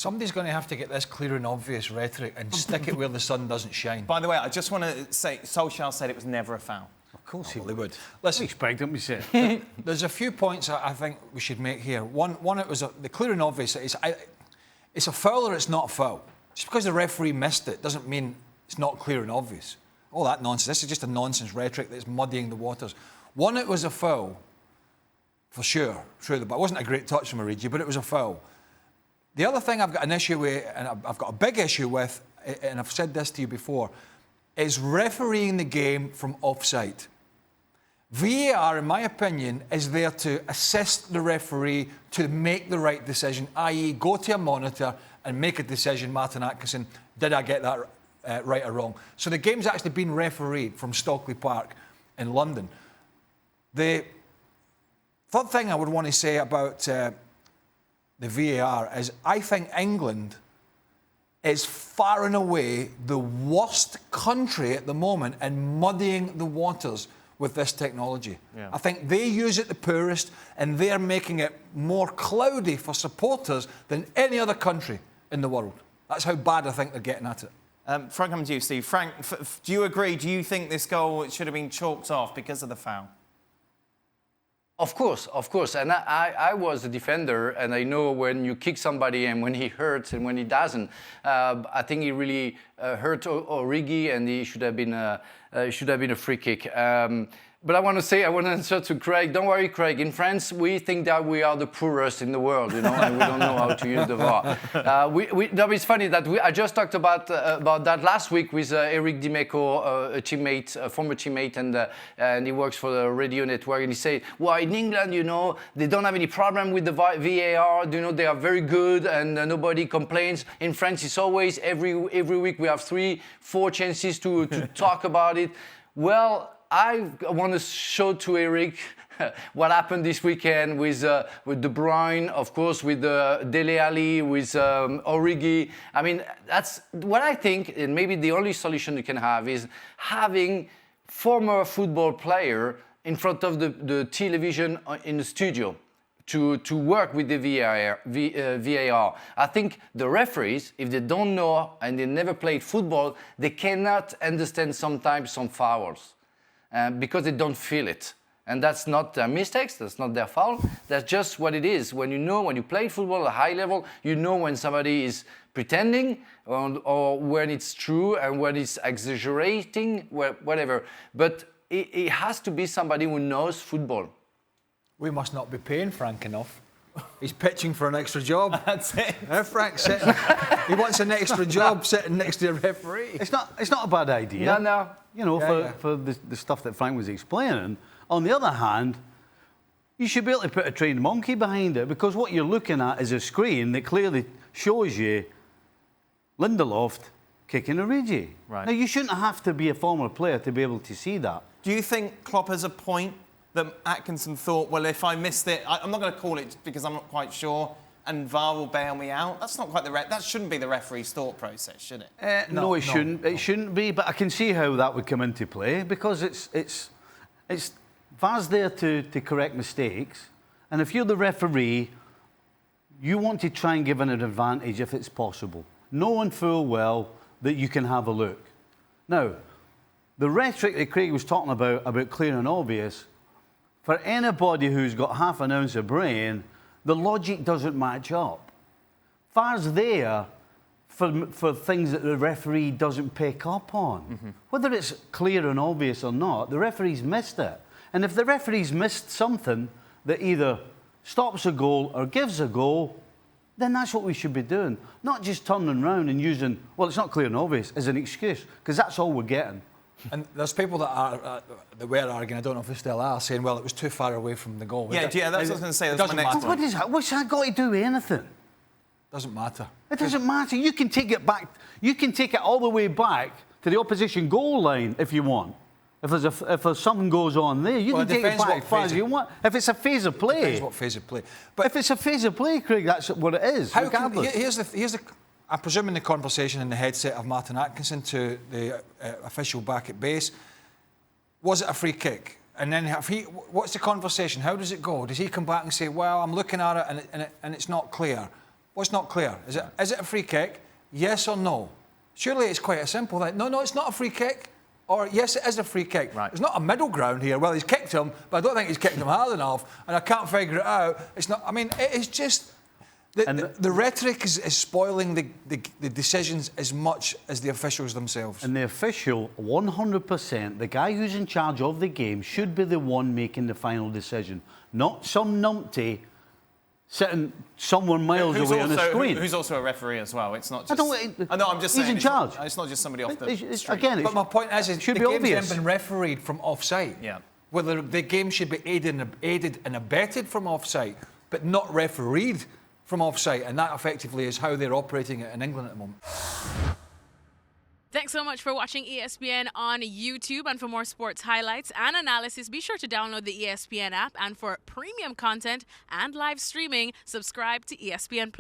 Somebody's going to have to get this clear and obvious rhetoric and stick it where the sun doesn't shine. By the way, I just want to say, Solskjaer said it was never a foul. Of course he would. Listen, I expect him to say. There's a few points I think we should make here. One, it was the clear and obvious. It's a foul or it's not a foul. Just because the referee missed it doesn't mean it's not clear and obvious. All that nonsense. This is just a nonsense rhetoric that's muddying the waters. One, it was a foul, for sure. But it wasn't a great touch from Origi, but it was a foul. The other thing I've got an issue with, and I've got a big issue with, and I've said this to you before, is refereeing the game from offside. VAR, in my opinion, is there to assist the referee to make the right decision, i.e. go to a monitor and make a decision, Martin Atkinson, did I get that right or wrong? So the game's actually been refereed from Stockley Park in London. The third thing I would want to say about the VAR is I think England is far and away the worst country at the moment in muddying the waters with this technology. Yeah. I think they use it the poorest and they're making it more cloudy for supporters than any other country in the world. That's how bad I think they're getting at it. Frank, coming to you, Steve. Frank, do you agree? Do you think this goal should have been chalked off because of the foul? Of course. And I was a defender, and I know when you kick somebody and when he hurts and when he doesn't. I think he really hurt Origi, and he should have been a free kick. But I want to answer to Craig. Don't worry, Craig. In France, we think that we are the poorest in the world, and we don't know how to use the VAR. It's funny that I just talked about that last week with Eric Dimeco, a former teammate, and he works for the radio network. And he said, "Well, in England, they don't have any problem with the VAR. They are very good, and nobody complains. In France, it's always every week we have 3-4 chances to talk about it." Well, I want to show to Eric what happened this weekend with De Bruyne, of course, with Dele Alli, with Origi. I mean, that's what I think, and maybe the only solution you can have is having former football player in front of the television in the studio to work with the VAR. I think the referees, if they don't know and they never played football, they cannot understand sometimes some fouls. Because they don't feel it. And that's not their mistakes, that's not their fault, that's just what it is. When you play football at a high level, you know when somebody is pretending or when it's true and when it's exaggerating, whatever. But it has to be somebody who knows football. We must not be paying Frank enough. He's pitching for an extra job. That's it. Frank's sitting. He wants an extra job sitting next to a referee. It's not a bad idea. No. For the stuff that Frank was explaining. On the other hand, you should be able to put a trained monkey behind it, because what you're looking at is a screen that clearly shows you Lindelof kicking Origi. Right. Now, you shouldn't have to be a former player to be able to see that. Do you think Klopp has a point that Atkinson thought, well, if I missed it, I'm not going to call it because I'm not quite sure, and VAR will bail me out? That's not quite that shouldn't be the referee's thought process, should it? No, it shouldn't. It shouldn't be, but I can see how that would come into play, because it's VAR's there to correct mistakes, and if you're the referee, you want to try and give an advantage if it's possible, knowing full well that you can have a look. Now, the rhetoric that Craig was talking about clear and obvious, for anybody who's got half an ounce of brain, the logic doesn't match up. VAR's there for things that the referee doesn't pick up on. Mm-hmm. Whether it's clear and obvious or not, the referee's missed it. And if the referee's missed something that either stops a goal or gives a goal, then that's what we should be doing. Not just turning around and using, well, it's not clear and obvious, as an excuse, because that's all we're getting. And there's people that were arguing, I don't know if they still are, saying, well, it was too far away from the goal. Yeah, that's what I was going to say. That's my next point. What's that got to do with anything? Doesn't matter. It doesn't matter. You can take it back. You can take it all the way back to the opposition goal line if you want. If something goes on there, you can take it back as far as you want. If it's a phase of play. Depends what phase of play. But if it's a phase of play, Craig, that's what it is. Here's the I'm presuming the conversation in the headset of Martin Atkinson to the official back at base. Was it a free kick? And then what's the conversation? How does it go? Does he come back and say, well, I'm looking at it and it's not clear? What's not clear? Is it a free kick? Yes or no? Surely it's quite a simple thing. No, it's not a free kick. Or yes, it is a free kick. Right. There's not a middle ground here. Well, he's kicked him, but I don't think he's kicked him hard enough, and I can't figure it out. It's not. I mean, it is just the rhetoric is spoiling the decisions as much as the officials themselves. And the official, 100%, the guy who's in charge of the game should be the one making the final decision, not some numpty sitting somewhere miles away on a screen. Who's also a referee as well. It's not just... I'm just he's saying... in charge. It's not just somebody off the street. Again, but my point is it should the be game's obvious. then been refereed from offside. Yeah. Whether the game should be aided and abetted from offside, but not refereed from offside. And that effectively is how they're operating it in England at the moment. Thanks so much for watching ESPN on YouTube. And for more sports highlights and analysis, be sure to download the ESPN app. And for premium content and live streaming, subscribe to ESPN+.